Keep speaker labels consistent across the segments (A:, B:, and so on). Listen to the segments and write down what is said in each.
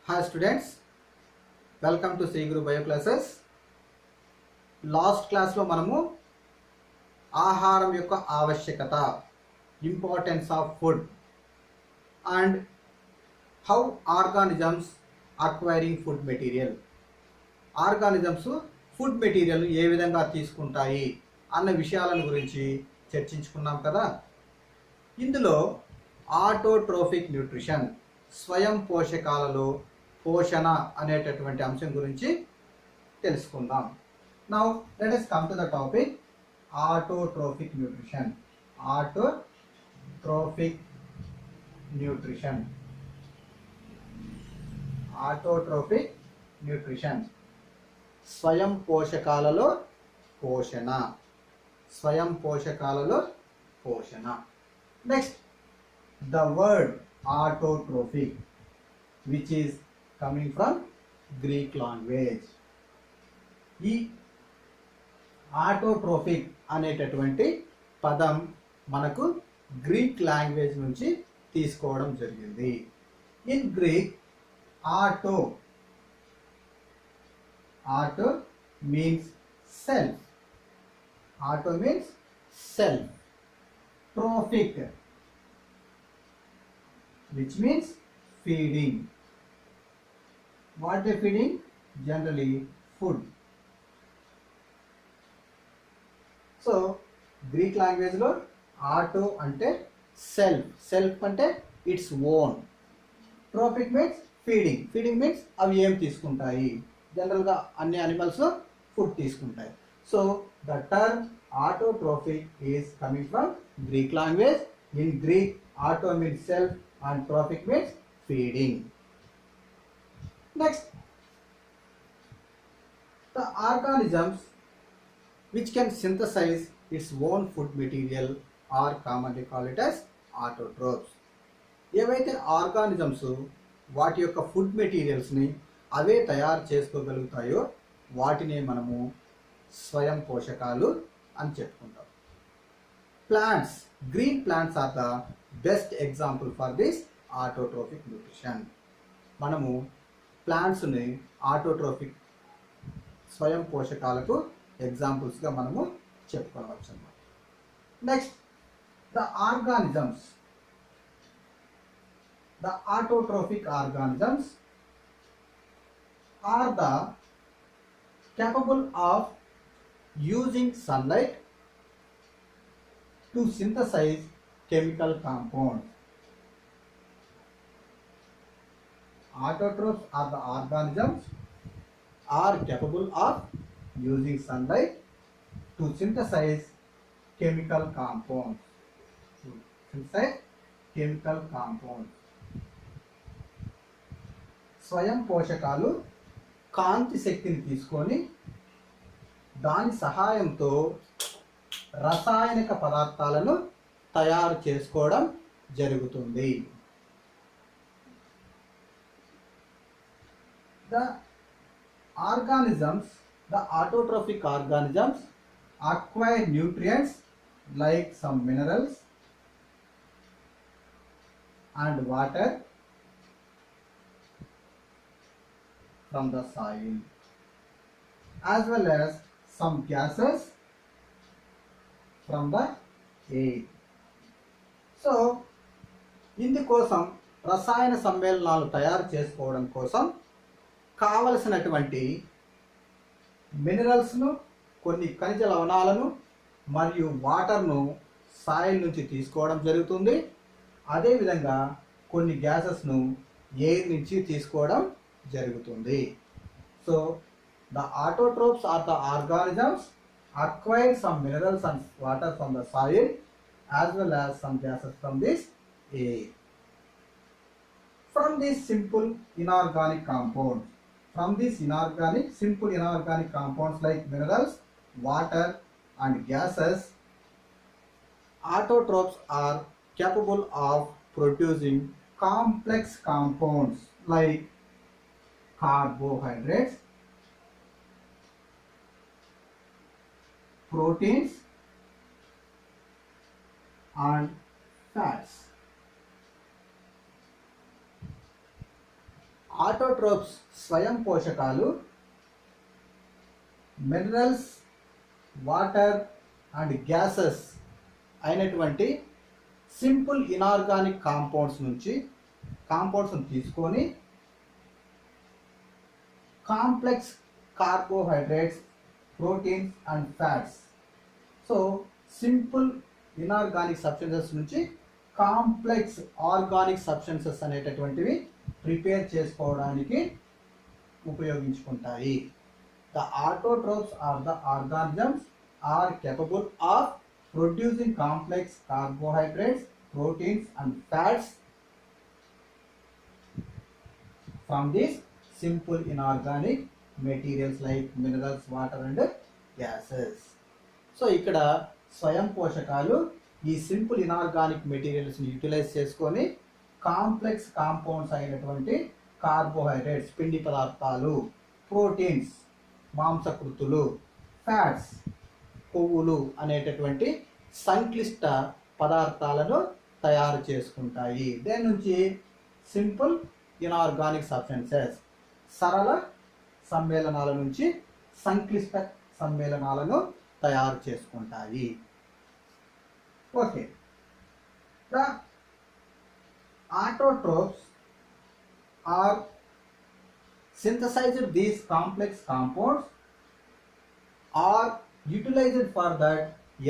A: Hi students, welcome to C Group Bio Classes. Last క్లాస్లో మనము ఆహారం యొక్క ఆవశ్యకత, importance of food and how organisms acquiring food material, organisms food material ఏ విధంగా తీసుకుంటాయి అన్న విషయాలను గురించి చర్చించుకున్నాం కదా. ఇందులో ఆటోట్రోఫిక్ న్యూట్రిషన్, స్వయం పోషకాలలో పోషణ అనేటటువంటి అంశం గురించి తెలుసుకుందాం. Now let us come to the topic autotrophic nutrition. Autotrophic nutrition. Autotrophic nutrition. స్వయం పోషకాలలో పోషణ. స్వయం పోషకాలలో పోషణ. Next, the word autotrophic, which is coming from Greek language. ఈ ఆటోట్రోఫిక్ అనేటటువంటి పదం మనకు గ్రీక్ లాంగ్వేజ్ నుంచి తీసుకోవడం జరిగింది. In Greek auto means self. Auto means self. Trophic which means feeding. What they feeding? Generally food. So Greek లాంగ్వేజ్లో auto అంటే self, self అంటే its own. Trophic means feeding, feeding means అవి ఏం తీసుకుంటాయి, జనరల్గా అన్ని అనిమల్స్ ఫుడ్ తీసుకుంటాయి. So the term autotrophic is coming from Greek language. In Greek auto means self and trophic means feeding. Next, the organisms which can synthesize its own food material are commonly called it as autotrophs. ఏవైతే organisms వాటి యొక్క food మెటీరియల్స్ని అవే తయారు చేసుకోగలుగుతాయో వాటినే మనము స్వయం పోషకాలు అని చెప్పుకుంటాం. Plants, green plants are the best example for this autotrophic nutrition. మనము ప్లాంట్స్ని ఆటోట్రోఫిక్ స్వయం పోషకాలకు ఎగ్జాంపుల్స్గా మనము చెప్పుకోవచ్చు అన్నమాట. Next, the organisms, the autotrophic organisms are the capable of using sunlight to synthesize chemical compounds. Autotrophs are the organisms are capable of using sunlight to synthesize chemical compounds. Synthesize chemical compounds. స్వయం పోషకాలు కాంతి శక్తిని తీసుకొని దాని సహాయంతో రసాయనిక పదార్థాలను తయారు చేసుకోవడం జరుగుతుంది. The organisms, the autotrophic organisms acquire nutrients like some minerals and water from the soil, as well as some gases from the air. So ఇందుకోసం రసాయన సమ్మేళనాలు తయారు చేసుకోవడం కోసం కావలసినటువంటి మినరల్స్ను, కొన్ని ఖనిజ లవణాలను మరియు వాటర్ను సాయిల్ నుంచి తీసుకోవడం జరుగుతుంది. అదేవిధంగా కొన్ని గ్యాసెస్ను ఎయిర్ నుంచి తీసుకోవడం జరుగుతుంది. So the autotrophs are the organisms acquire some minerals and water from the soil as well as some gases from this air. From these simple inorganic compounds, simple inorganic compounds like minerals, water and gases, autotrophs are capable of producing complex compounds like carbohydrates, proteins and fats. Autotrophs స్వయం పోషకాలు minerals, water and gases అయినటువంటి simple inorganic కాంపౌండ్స్ని తీసుకొని complex carbohydrates, proteins and fats. So simple inorganic substances నుంచి complex organic substances అనేటటువంటివి prepare చేసుకోవడానికి ఉపయోగించుకుంటాయి. The autotrophs are the organisms are capable of producing complex carbohydrates, proteins and fats from these simple inorganic materials like minerals, water and gases. So ఇక్కడ స్వయం పోషకాలు ఈ simple inorganic మెటీరియల్స్ని utilise చేసుకొని complex compounds అయినటువంటి carbohydrates, పిండి పదార్థాలు, proteins, మాంసకృతులు, fats, కొవ్వులు అనేటటువంటి సంక్లిష్ట పదార్థాలను తయారు చేసుకుంటాయి. దేని నుంచి? సింపుల్ ఇనార్గానిక్ సబ్స్టెన్సెస్, సరళ సమ్మేళనాల నుంచి సంక్లిష్ట సమ్మేళనాలను తయారు చేసుకుంటాయి. Okay, the autotrophs are synthesized these complex compounds are utilized for that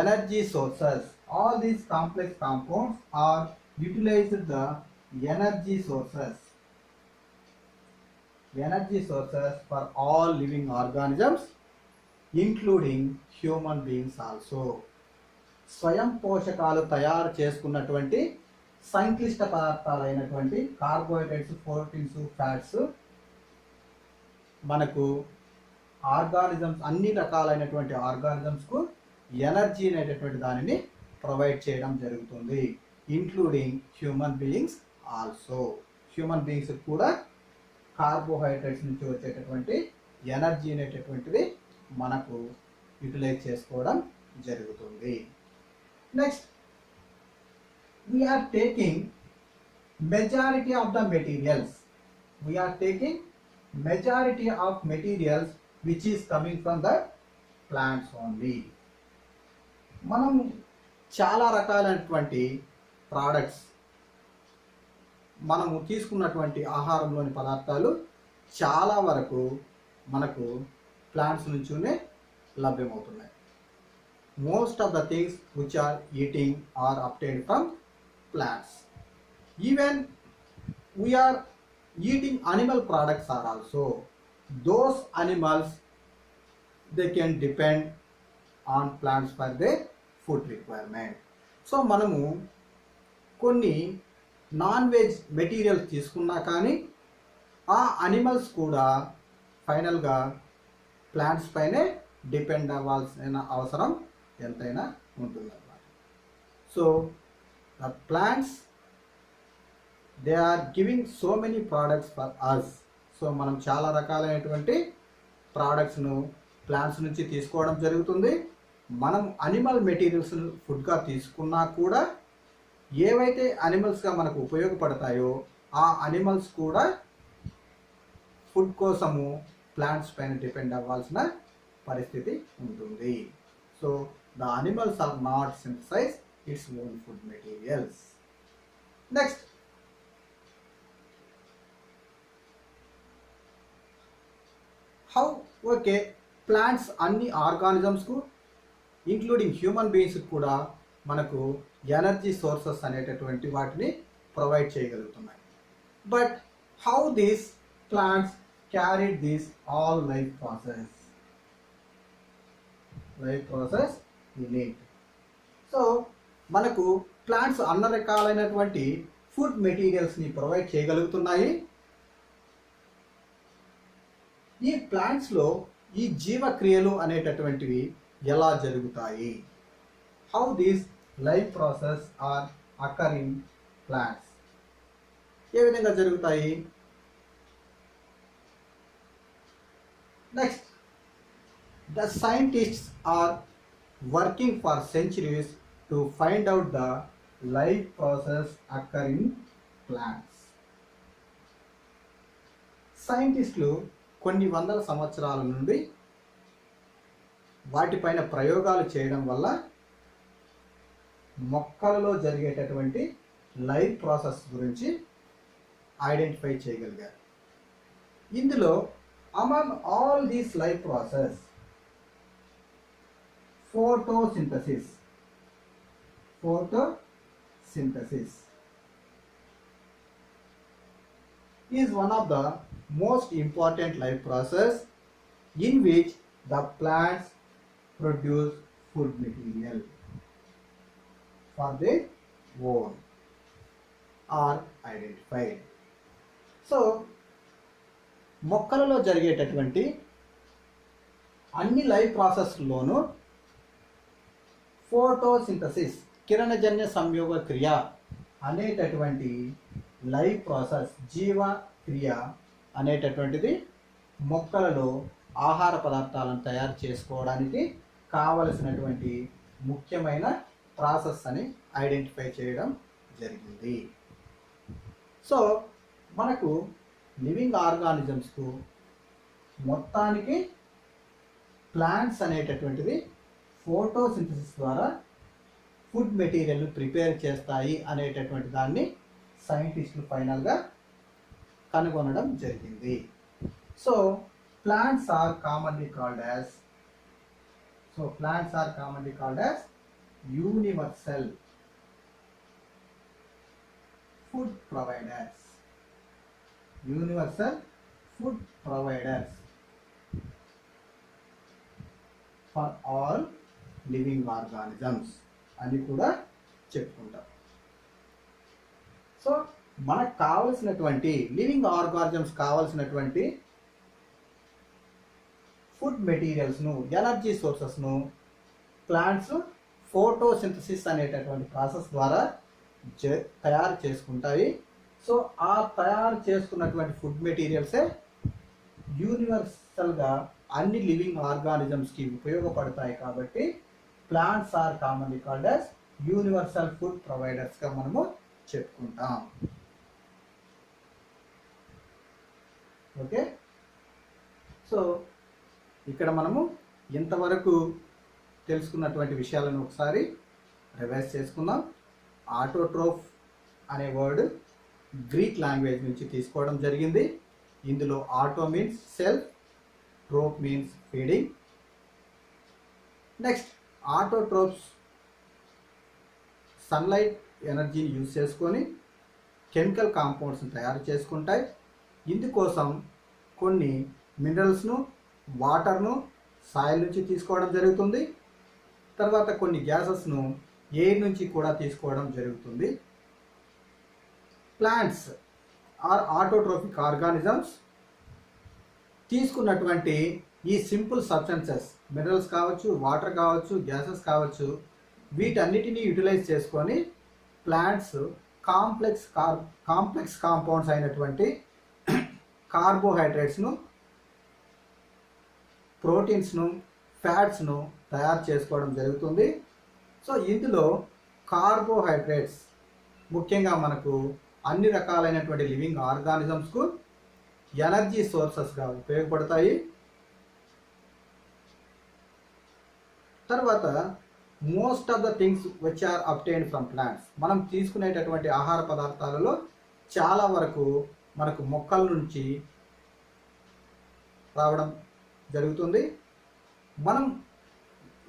A: energy sources. All these complex compounds are utilized the energy sources for all living organisms including human beings also. స్వయం పోషకాలు తయారు చేసుకున్నటువంటి సంక్లిష్ట పదార్థాలైనటువంటి carbohydrates, proteins, fats మనకు organisms, అన్ని రకాలైనటువంటి ఆర్గానిజమ్స్కు energy అనేటటువంటి దానిని ప్రొవైడ్ చేయడం జరుగుతుంది. Including human beings also. Human beings కూడా కార్బోహైడ్రేట్స్ నుంచి వచ్చేటటువంటి ఎనర్జీ అనేటటువంటిది మనకు యూటిలైజ్ చేసుకోవడం జరుగుతుంది. Next, we are taking majority of materials which is coming from the plants only. మనం చాలా రకాలైనటువంటి ప్రోడక్ట్స్, మనము తీసుకున్నటువంటి ఆహారంలోని పదార్థాలు చాలా వరకు మనకు plants నుంచినే లభ్యమవుతున్నాయి. Most of the things which are eating are obtained from plants. Even we are eating animal products are also. Those animals, they can depend on plants for their food requirement. So మనము కొన్ని non veg materials తీసుకున్నా కానీ ఆ animals కూడా ఫైనల్గా plants పైనే depend అవ్వాల్సిన అవసరం ఎంతైనా ఉంటుందన్నమాట. So the plants, they are giving so many products for us. So మనం చాలా రకాలైనటువంటి ప్రోడక్ట్స్ను ప్లాంట్స్ నుంచి తీసుకోవడం జరుగుతుంది. మనం అనిమల్ మెటీరియల్స్ ఫుడ్గా తీసుకున్నా కూడా ఏవైతే అనిమల్స్గా మనకు ఉపయోగపడతాయో ఆ అనిమల్స్ కూడా ఫుడ్ కోసము ప్లాంట్స్ పైన డిపెండ్ అవ్వాల్సిన పరిస్థితి ఉంటుంది. So the animals are not synthesize its own food materials. Next, how plants అన్ని ఆర్గానిజమ్స్ కు ఇంక్లూడింగ్ హ్యూమన్ బీయింగ్స్ కూడా మనకు ఎనర్జీ సోర్సెస్ అనేటటువంటి వాటిని ప్రొవైడ్ చేయగలుగుతున్నాయి. But how these plants carried this all life process in it. So మనకు plants అన్ని రకాలైనటువంటి ఫుడ్ మెటీరియల్స్ని ప్రొవైడ్ చేయగలుగుతున్నాయి. ఈ ప్లాంట్స్లో ఈ జీవక్రియలు అనేటటువంటివి ఎలా జరుగుతాయి? How these life process are occur in plants, ఏ విధంగా జరుగుతాయి? Next, the scientists are working for centuries to find out the life process occur in plants. సైంటిస్టులు కొన్ని వందల సంవత్సరాల నుండి వాటిపైన ప్రయోగాలు చేయడం వల్ల మొక్కలలో జరిగేటటువంటి లైఫ్ ప్రాసెస్ గురించి ఐడెంటిఫై చేయగలిగారు. ఇందులో among all these life process photosynthesis is one of the most important life process in which the plants produce food material for their own are identified. So మొక్కలలో జరిగేటటువంటి అన్ని లైఫ్ ప్రాసెస్లోనూ ఫోటోసింథసిస్ కిరణజన్య సంయోగ క్రియ అనేటటువంటి లైఫ్ ప్రాసెస్ జీవక్రియ అనేటటువంటిది మొక్కలలో ఆహార పదార్థాలను తయారు చేసుకోవడానికి కావలసినటువంటి ముఖ్యమైన ప్రాసెస్ అని ఐడెంటిఫై చేయడం జరిగింది. సో మనకు లివింగ్ ఆర్గానిజమ్స్కు మొత్తానికి ప్లాంట్స్ అనేటటువంటిది ఫోటోసింథసిస్ ద్వారా ఫుడ్ మెటీరియల్ను ప్రిపేర్ చేస్తాయి అనేటటువంటి దాన్ని సైంటిస్టులు ఫైనల్గా కనుగొనడం జరిగింది. So plants are commonly called as universal food providers. For all living organisms అని కూడా చెప్పుకుంటాం. సో మనకు కావలసినటువంటి లివింగ్ ఆర్గానిజమ్స్ కావలసినటువంటి ఫుడ్ మెటీరియల్స్ను, ఎనర్జీ సోర్సెస్ను ప్లాంట్స్ ఫోటోసింథసిస్ అనేటటువంటి ప్రాసెస్ ద్వారా తయారు చేసుకుంటాయి. సో ఆ తయారు చేసుకున్నటువంటి ఫుడ్ మెటీరియల్సే యూనివర్సల్గా అన్ని లివింగ్ ఆర్గానిజమ్స్కి ఉపయోగపడతాయి. కాబట్టి plants are commonly called as universal food ప్రొవైడర్స్గా మనము చెప్పుకుంటాం. ఓకే, సో ఇక్కడ మనము ఇంతవరకు తెలుసుకున్నటువంటి విషయాలను ఒకసారి రివైజ్ చేసుకుందాం. ఆటోట్రోఫ్ అనే వర్డ్ గ్రీక్ లాంగ్వేజ్ నుంచి తీసుకోవడం జరిగింది. ఇందులో auto means self, troph means feeding. Next autotrophs sunlight ఎనర్జీని యూజ్ చేసుకొని కెమికల్ కాంపౌండ్స్ని తయారు చేసుకుంటాయి. ఇందుకోసం కొన్ని మినరల్స్ను, వాటర్ను సాయిల్ నుంచి తీసుకోవడం జరుగుతుంది. తర్వాత కొన్ని గ్యాసెస్ను ఎయిర్ నుంచి కూడా తీసుకోవడం జరుగుతుంది. ప్లాంట్స్ ఆర్ ఆటోట్రోఫిక్ ఆర్గానిజమ్స్ తీసుకున్నటువంటి ఈ సింపుల్ సబ్స్టెన్సెస్, మినరల్స్ కావచ్చు, వాటర్ కావచ్చు, గ్యాసెస్ కావచ్చు, వీటన్నిటినీ యూటిలైజ్ చేసుకొని ప్లాంట్స్ కాంప్లెక్స్ కాంపౌండ్స్ అయినటువంటి కార్బోహైడ్రేట్స్ను, ప్రోటీన్స్ను, ఫ్యాట్స్ను తయారు చేసుకోవడం జరుగుతుంది. సో ఇందులో కార్బోహైడ్రేట్స్ ముఖ్యంగా మనకు అన్ని రకాలైనటువంటి లివింగ్ ఆర్గానిజమ్స్కు ఎనర్జీ సోర్సెస్గా ఉపయోగపడతాయి. తర్వాత most of the things which are obtained from plants, మనం తీసుకునేటటువంటి ఆహార పదార్థాలలో చాలా వరకు మనకు మొక్కల నుంచి రావడం జరుగుతుంది. మనం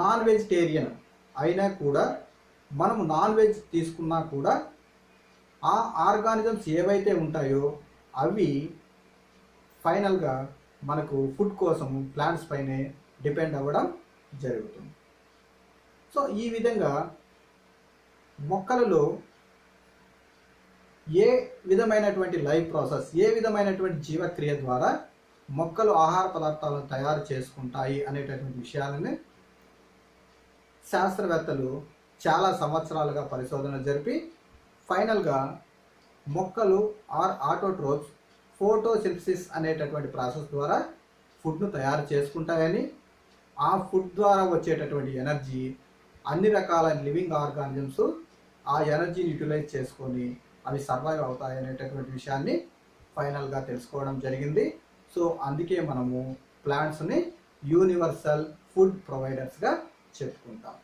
A: నాన్ వెజిటేరియన్ అయినా కూడా, మనము నాన్ వెజ్ తీసుకున్నా కూడా ఆ ఆర్గానిజమ్స్ ఏవైతే ఉంటాయో అవి ఫైనల్గా మనకు ఫుడ్ కోసం ప్లాంట్స్ పైనే డిపెండ్ అవ్వడం జరుగుతుంది. సో ఈ విధంగా మొక్కలలో ఏ విధమైనటువంటి లైఫ్ ప్రాసెస్, ఏ విధమైనటువంటి జీవక్రియ ద్వారా మొక్కలు ఆహార పదార్థాలను తయారు చేసుకుంటాయి అనేటటువంటి విషయాలని శాస్త్రవేత్తలు చాలా సంవత్సరాలుగా పరిశోధనలు జరిపి ఫైనల్గా మొక్కలు ఆర్ ఆటోట్రోప్స్ ఫోటోసింథసిస్ అనేటటువంటి ప్రాసెస్ ద్వారా ఫుడ్ను తయారు చేసుకుంటాయని, ఆ ఫుడ్ ద్వారా వచ్చేటటువంటి ఎనర్జీ అన్ని రకాల లివింగ్ ఆర్గానిజమ్స్ ఆ ఎనర్జీని యూటిలైజ్ చేసుకొని అవి సర్వైవ్ అవుతాయి అనేటటువంటి విషయాన్ని ఫైనల్గా తెలుసుకోవడం జరిగింది. సో అందుకే మనము ప్లాంట్స్ని యూనివర్సల్ ఫుడ్ ప్రొవైడర్స్గా చెప్పుకుంటాం.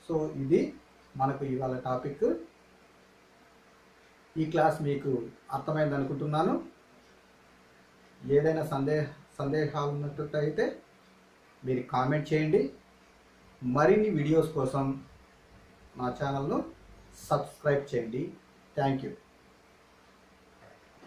A: సో ఇది మనకు ఇవాళ టాపిక్. ఈ క్లాస్ మీకు అర్థమైంది అనుకుంటున్నాను. ఏదైనా సందేహాలు ఉన్నట్టయితే మీరు కామెంట్ చేయండి. మరిన్ని వీడియోస్ కోసం నా ఛానల్ను సబ్స్క్రైబ్ చేయండి. Thank you.